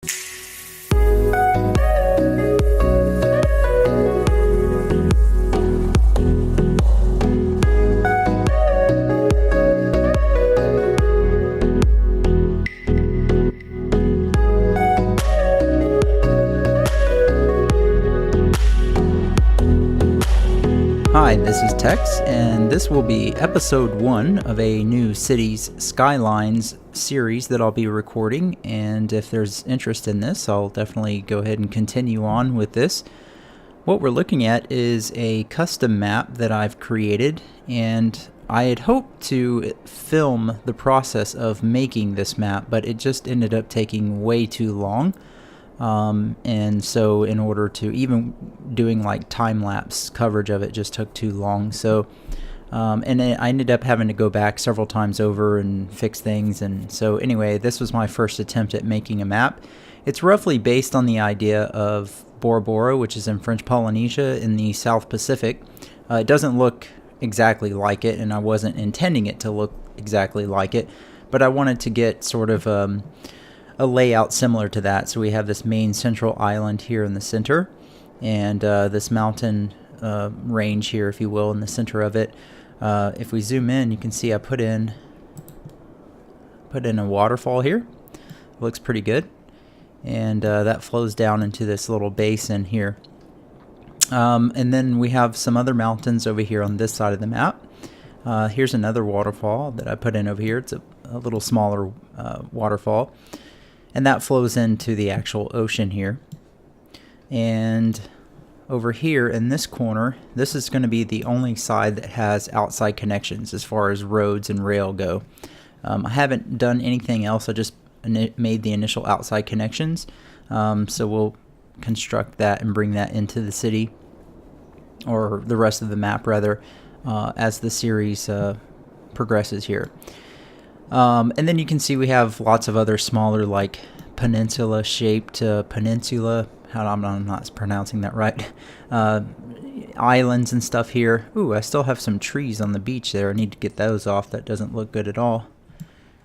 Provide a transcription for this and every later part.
Hi, this is Tex, and this will be episode 1 of a new Cities Skylines series that I'll be recording, and if there's interest in this, I'll definitely go ahead and continue on with this. What we're looking at is a custom map that I've created, and I had hoped to film the process of making this map, but it just ended up taking way too long. And so in order to even doing like time-lapse coverage of it just took too long. So and I ended up having to go back several times over and fix things. And so anyway, this was my first attempt at making a map. It's roughly based on the idea of Bora Bora, which is in French Polynesia in the South Pacific. It doesn't look exactly like it, and I wasn't intending it to look exactly like it, but I wanted to get sort of a layout similar to that. So we have this main central island here in the center, and this mountain range here, if you will, in the center of it. If we zoom in, you can see I put in a waterfall here. It looks pretty good, and that flows down into this little basin here. And then we have some other mountains over here on this side of the map. Here's another waterfall that I put in over here. It's a little smaller waterfall. And that flows into the actual ocean here. And over here in this corner, this is going to be the only side that has outside connections as far as roads and rail go. I haven't done anything else. I just made the initial outside connections. So we'll construct that and bring that into the city, or the rest of the map rather, as the series progresses here. And then you can see we have lots of other smaller, like peninsula-shaped peninsula. I'm not pronouncing that right. Islands and stuff here. Ooh, I still have some trees on the beach there. I need to get those off. That doesn't look good at all.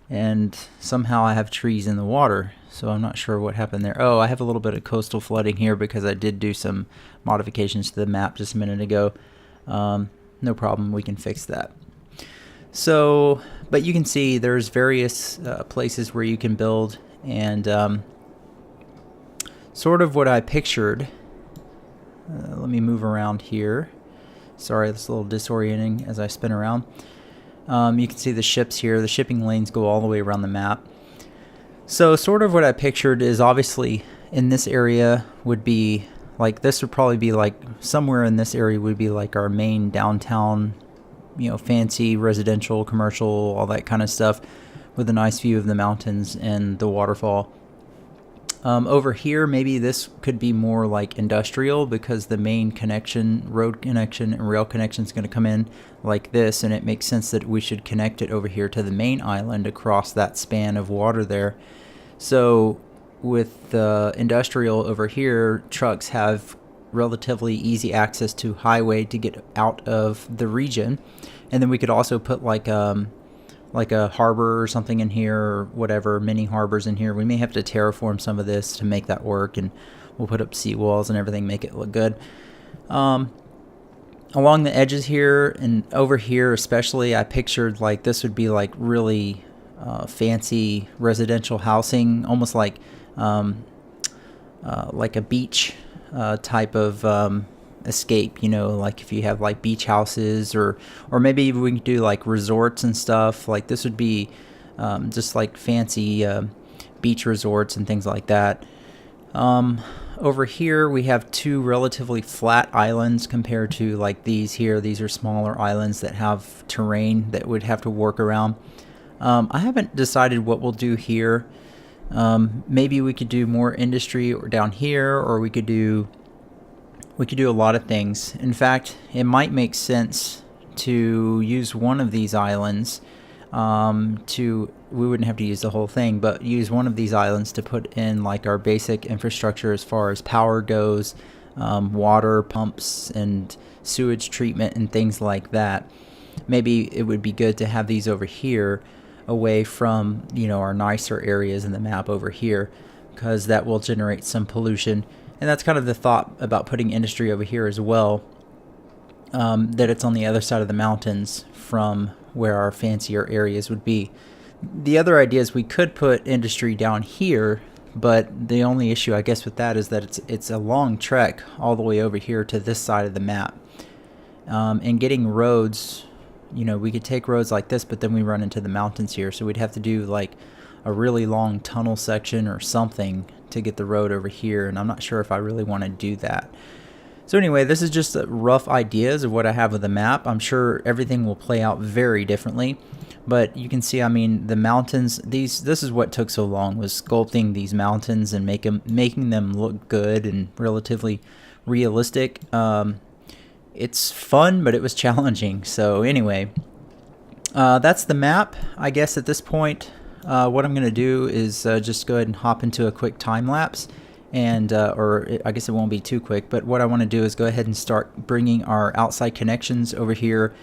And somehow I have trees in the water, so I'm not sure what happened there. Oh, I have a little bit of coastal flooding here because I did do some modifications to the map just a minute ago. No problem. We can fix that. So, but you can see there's various places where you can build, and sort of what I pictured. Let me move around here. Sorry, it's a little disorienting as I spin around. You can see the ships here. The shipping lanes go all the way around the map. So sort of what I pictured is, obviously in this area would be like, this would probably be like somewhere in this area would be like our main downtown, you know, fancy residential, commercial, all that kind of stuff, with a nice view of the mountains and the waterfall. Over here, maybe this could be more like industrial, because the main connection, road connection and rail connection, is going to come in like this, and it makes sense that we should connect it over here to the main island across that span of water there. So with the industrial over here, trucks have relatively easy access to highway to get out of the region. And then we could also put like a harbor or something in here, or whatever, mini harbors in here. We may have to terraform some of this to make that work, and we'll put up seawalls and everything, make it look good. Along the edges here and over here especially, I pictured like this would be like really fancy residential housing, almost like a beach type of escape, you know, like if you have like beach houses, or maybe we can do like resorts and stuff. Like this would be just like fancy beach resorts and things like that. Over here we have two relatively flat islands compared to like these here. These are smaller islands that have terrain that would have to work around. I haven't decided what we'll do here. Maybe we could do more industry or down here, or we could do a lot of things. In fact, it might make sense to use one of these islands we wouldn't have to use the whole thing, but use one of these islands to put in like our basic infrastructure as far as power goes, water pumps and sewage treatment and things like that. Maybe it would be good to have these over here away from, you know, our nicer areas in the map over here. because that will generate some pollution. And that's kind of the thought about putting industry over here as well, that it's on the other side of the mountains from where our fancier areas would be. The other idea is we could put industry down here, but the only issue I guess with that is that it's a long trek all the way over here to this side of the map. And getting roads, you know, we could take roads like this, but then we run into the mountains here, so we'd have to do like a really long tunnel section or something to get the road over here, and I'm not sure if I really want to do that. So anyway, this is just rough ideas of what I have with the map. I'm sure everything will play out very differently, but you can see, I mean, the mountains, this is what took so long, was sculpting these mountains and making them look good and relatively realistic. It's fun, but it was challenging. So anyway, that's the map. I guess at this point, what I'm going to do is just go ahead and hop into a quick time lapse. And I guess it won't be too quick, but what I want to do is go ahead and start bringing our outside connections over here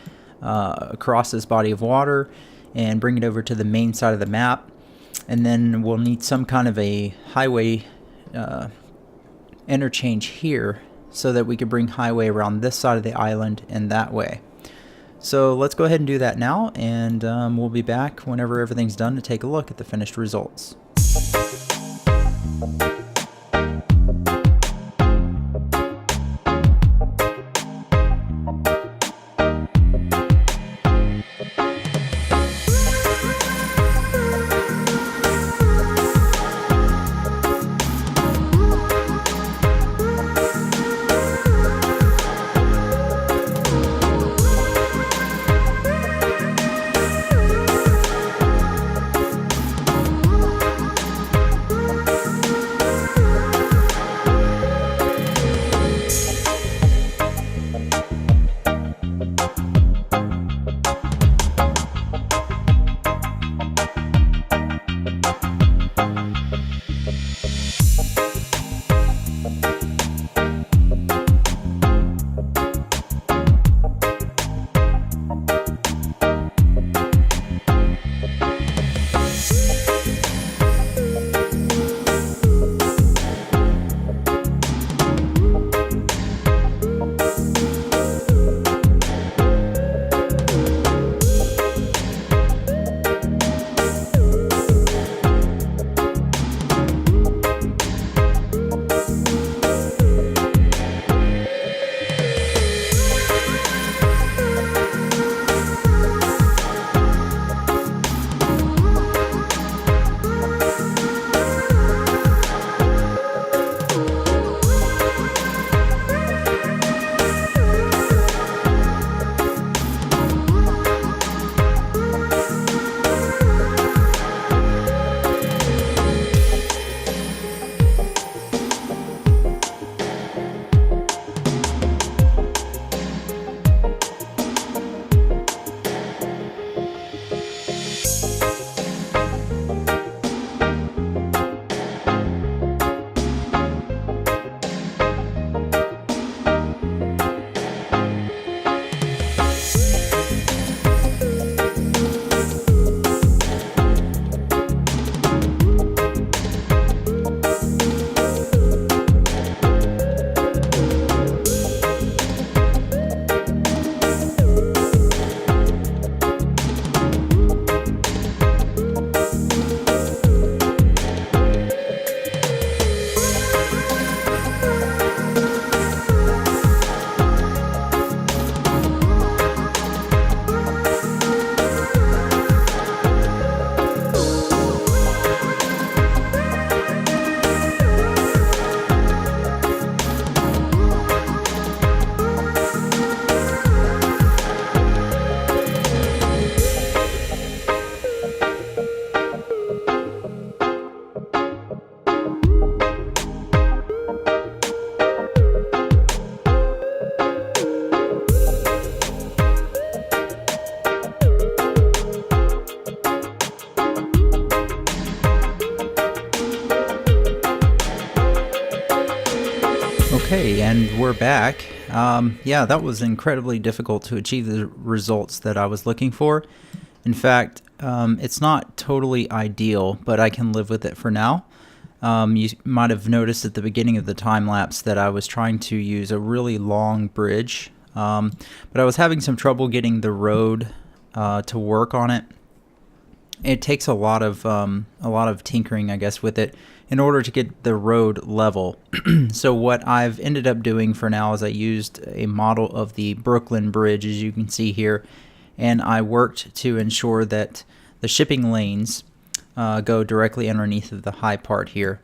across this body of water and bring it over to the main side of the map. And then we'll need some kind of a highway interchange here so that we could bring highway around this side of the island and that way. So let's go ahead and do that now, and we'll be back whenever everything's done to take a look at the finished results. Okay, and we're back. Yeah, that was incredibly difficult to achieve the results that I was looking for. In fact, it's not totally ideal, but I can live with it for now. You might have noticed at the beginning of the time lapse that I was trying to use a really long bridge, but I was having some trouble getting the road to work on it. It takes a lot of tinkering, I guess, with it in order to get the road level. So what I've ended up doing for now is I used a model of the Brooklyn Bridge, as you can see here, and I worked to ensure that the shipping lanes go directly underneath of the high part here.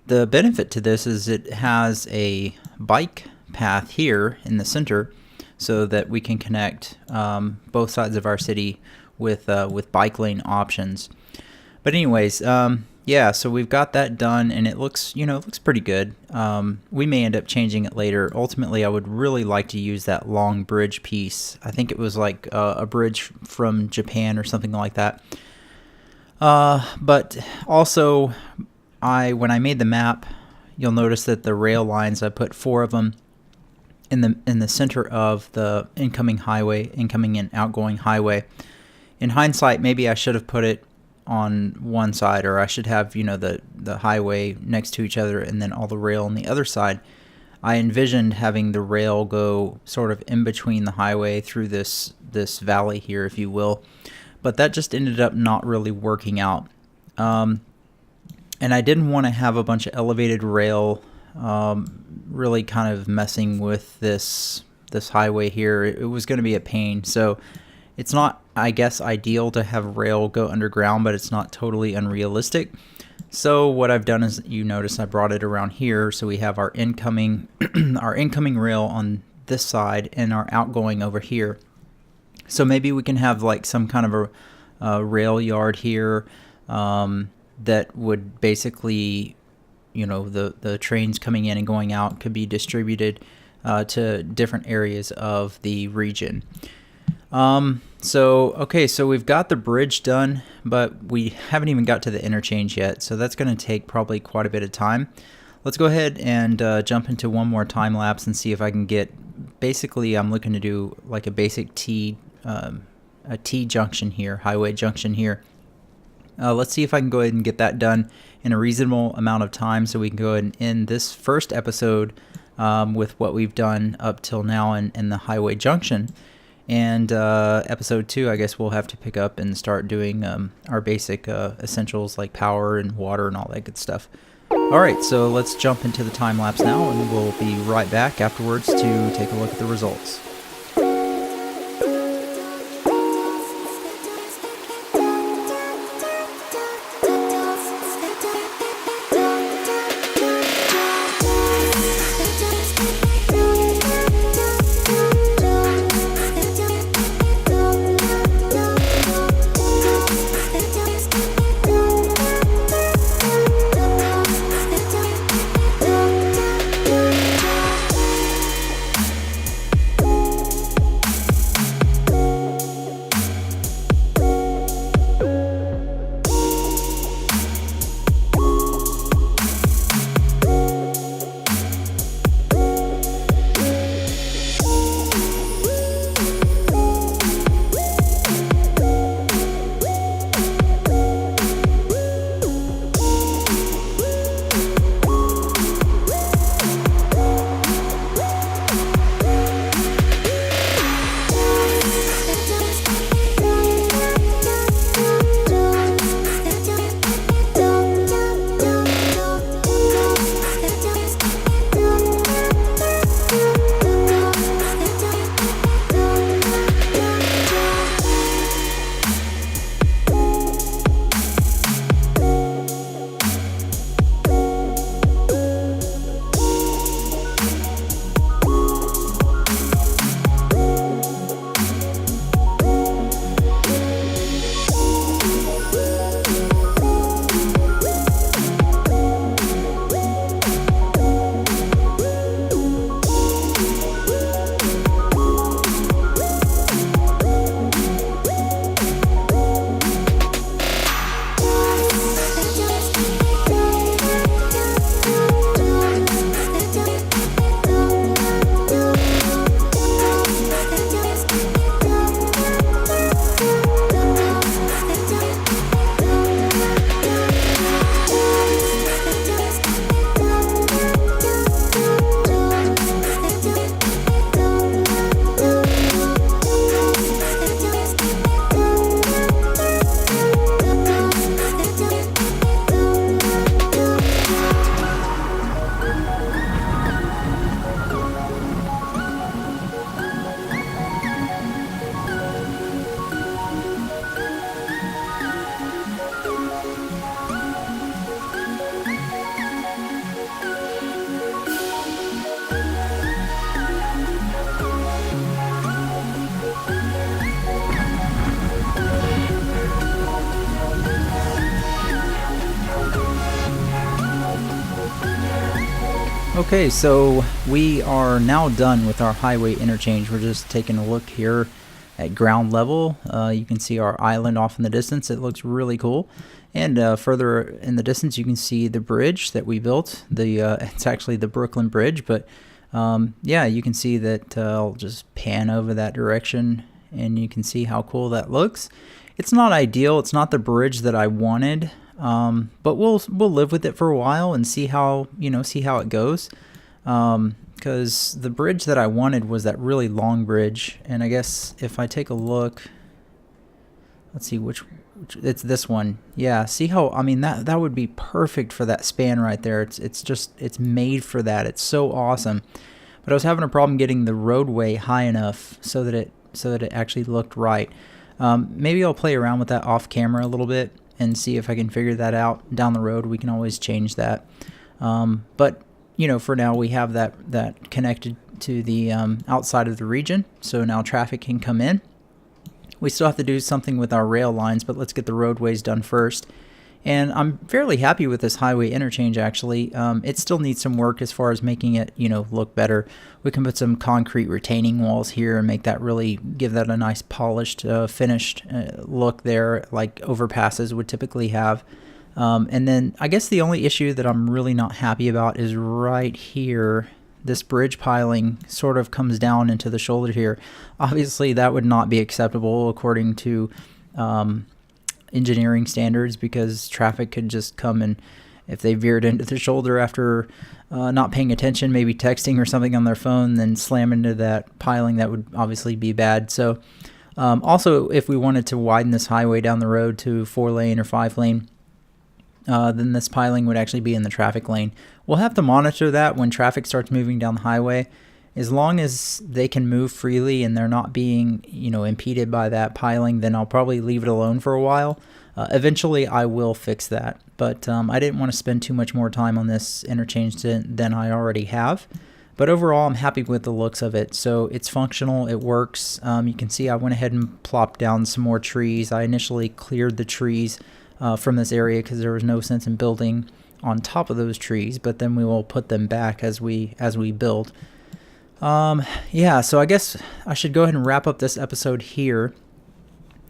The benefit to this is it has a bike path here in the center so that we can connect both sides of our city with bike lane options. But anyways, yeah, so we've got that done, and it looks, it looks pretty good. We may end up changing it later. Ultimately, I would really like to use that long bridge piece. I think it was like a bridge from Japan or something like that. But also, when I made the map, you'll notice that the rail lines, I put 4 of them in the center of the incoming and outgoing highway. In hindsight, maybe I should have put it on one side, or I should have, the highway next to each other and then all the rail on the other side. I envisioned having the rail go sort of in between the highway through this valley here, if you will. But that just ended up not really working out. And I didn't want to have a bunch of elevated rail really kind of messing with this highway here. It was going to be a pain. So it's not, I guess, ideal to have rail go underground, but it's not totally unrealistic. So what I've done is, you notice I brought it around here, so we have our incoming rail on this side and our outgoing over here. So maybe we can have like some kind of a rail yard here that would basically, the trains coming in and going out could be distributed to different areas of the region. So we've got the bridge done, but we haven't even got to the interchange yet, so that's going to take probably quite a bit of time. Let's go ahead and jump into one more time lapse and see if I can get, basically I'm looking to do like a basic a T junction here, highway junction here. Let's see if I can go ahead and get that done in a reasonable amount of time so we can go ahead and end this first episode with what we've done up till now in the highway junction. And episode 2, I guess we'll have to pick up and start doing our basic essentials like power and water and all that good stuff. Alright, so let's jump into the time lapse now, and we'll be right back afterwards to take a look at the results. Okay, so we are now done with our highway interchange. We're just taking a look here at ground level. You can see our island off in the distance. It looks really cool. And further in the distance, you can see the bridge that we built. It's actually the Brooklyn Bridge, but yeah, you can see that. I'll just pan over that direction, and you can see how cool that looks. It's not ideal. It's not the bridge that I wanted. But we'll live with it for a while and see how it goes. Because the bridge that I wanted was that really long bridge, and I guess if I take a look, let's see which it's this one. Yeah, see how, I mean, that would be perfect for that span right there. It's made for that. It's so awesome. But I was having a problem getting the roadway high enough so that it actually looked right. Maybe I'll play around with that off camera a little bit and see if I can figure that out down the road. We can always change that. But for now we have that connected to the outside of the region, so now traffic can come in. We still have to do something with our rail lines, but let's get the roadways done first. And I'm fairly happy with this highway interchange, actually. It still needs some work as far as making it, look better. We can put some concrete retaining walls here and make that really, give that a nice polished, finished look there, like overpasses would typically have. And then I guess the only issue that I'm really not happy about is right here. This bridge piling sort of comes down into the shoulder here. Obviously, that would not be acceptable according to engineering standards, because traffic could just come, and if they veered into the shoulder after not paying attention, maybe texting or something on their phone, then slam into that piling, that would obviously be bad. So also, if we wanted to widen this highway down the road to 4-lane or 5-lane, then this piling would actually be in the traffic lane. We'll have to monitor that when traffic starts moving down the highway. As long as they can move freely and they're not being, impeded by that piling, then I'll probably leave it alone for a while. Eventually, I will fix that. But I didn't want to spend too much more time on this interchange than I already have. But overall, I'm happy with the looks of it. So it's functional. It works. You can see I went ahead and plopped down some more trees. I initially cleared the trees from this area because there was no sense in building on top of those trees. But then we will put them back as we build. Yeah, so I guess I should go ahead and wrap up this episode here.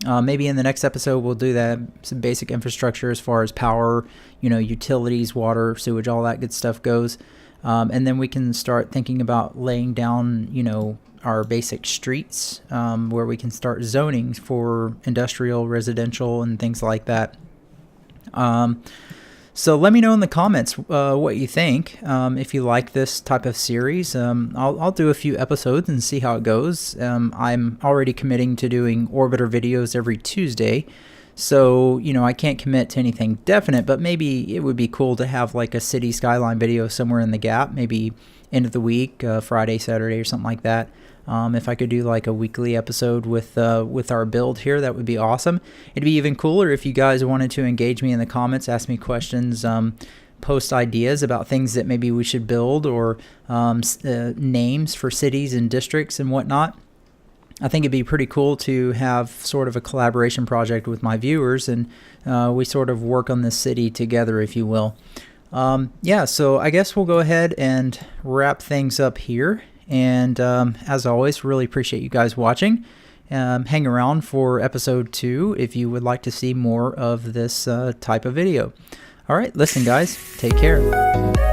Maybe in the next episode we'll do that, some basic infrastructure as far as power, utilities, water, sewage, all that good stuff goes. And then we can start thinking about laying down, our basic streets, where we can start zoning for industrial, residential, and things like that. So let me know in the comments what you think. If you like this type of series, I'll do a few episodes and see how it goes. I'm already committing to doing orbiter videos every Tuesday. So, I can't commit to anything definite, but maybe it would be cool to have like a city skyline video somewhere in the gap, maybe end of the week, Friday, Saturday, or something like that. If I could do like a weekly episode with our build here, that would be awesome. It'd be even cooler if you guys wanted to engage me in the comments, ask me questions, post ideas about things that maybe we should build, or names for cities and districts and whatnot. I think it'd be pretty cool to have sort of a collaboration project with my viewers, and we sort of work on this city together, if you will. Yeah, so I guess we'll go ahead and wrap things up here. And as always, really appreciate you guys watching. Hang around for episode 2 if you would like to see more of this type of video. All right, listen guys, take care.